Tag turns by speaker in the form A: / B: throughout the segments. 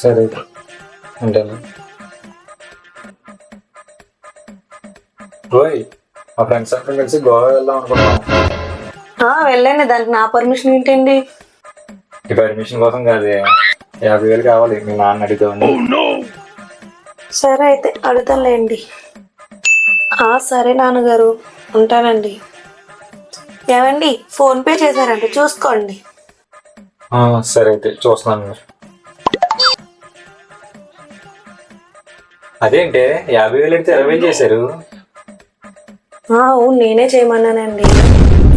A: సరే ఉంటాను. రోయ్, మా ఫ్రెండ్స్ అందరం కలిసి గోవా వెళ్దాం అనుకుంటున్నాం.
B: వెళ్ళండి, దానికి నా పర్మిషన్ ఏంటండి?
A: ఈ పర్మిషన్ కోసం కాదే, 50,000 కావాలి. మీ నాన్న అడుగుతామని.
B: సరే అయితే అడుగుతానులేండి. సరే నాన్నగారు, ఉంటానండి. ఏమండి, ఫోన్ పే చేశారంటే చూసుకోండి.
A: సరే అయితే చూస్తున్నాను. అదేంటే 50,000 అయితే 20,000 చేశారు?
B: అవును, నేనే చేయమన్నానండి.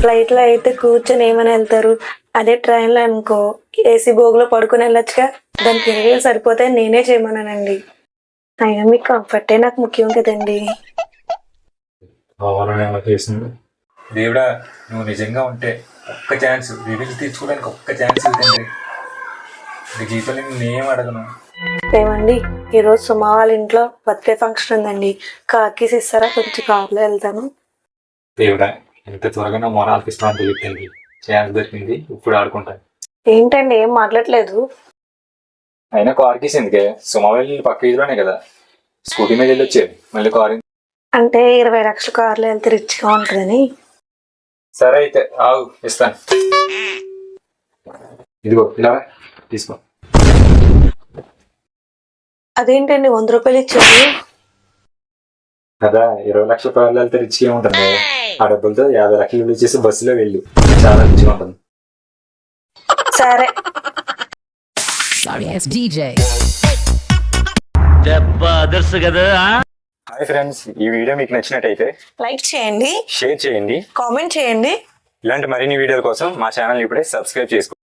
B: ఫ్లైట్లో అయితే కూర్చొని ఏమైనా వెళ్తారు, అదే ట్రైన్లో అనుకో ఏసీ బోగులో పడుకుని వెళ్ళొచ్చుగా. దానికి 20,000 సరిపోతే నేనే చేయమన్నానండి. అయినా మీకు కంఫర్టే నాకు ముఖ్యం కదండి.
A: చేసింది దేవుడా, నువ్వు నిజంగా ఉంటే ఒక్క ఛాన్స్ రివెంజ్ తీర్చుకోవడానికి ఒక్క ఛాన్స్ ఇవ్వండి. జీవితంలో నేనేం అడగను.
B: ఏమండి, ఈరోజు సుమా వాళ్ళ ఇంట్లో బర్త్డే ఫంక్షన్ ఉందండి. కాకీస్ ఇస్తారా? కొంచెం కార్లో వెళ్తాను.
A: దేవుడా, ఎంత త్వరగా నా మొరాలకి ఇష్టం తెలియదు. ఛాన్స్ దొరికింది, ఇప్పుడు ఆడుకుంటాను.
B: ఏంటండి ఏం మాట్లాడలేదు?
A: అయినా కార్ కీస్ ఎందుకే? సుమావేళ పక్క వీధిలోనే కదా, స్కూటీ మీద వెళ్ళి వచ్చేది. మళ్ళీ కార్
B: అంటే 20 లక్షల కార్లో వెళ్తే రిచ్గా ఉంటుందని.
A: సరే అయితే ఆగు, ఇస్తాను. ఇదిగో ఇలా తీసుకో.
B: అదేంటండి 100 రూపాయలు ఇచ్చారు
A: కదా, 20 లక్షల కార్లు వెళ్తే రిచ్గా ఉంటుంది. ఆ డబ్బులతో 50 లక్షలు విలువ చేసి బస్సులో వెళ్ళు, చాలా రిచ్గా ఉంటుంది.
B: సరే.
A: హాయ్ ఫ్రెండ్స్, ఈ వీడియో మీకు నచ్చినట్టయితే
B: లైక్ చేయండి,
A: షేర్ చేయండి,
B: కామెంట్ చేయండి.
A: ఇలాంటి మరిన్ని వీడియోల కోసం మా ఛానల్ ఇప్పుడే సబ్స్క్రైబ్ చేసుకోండి.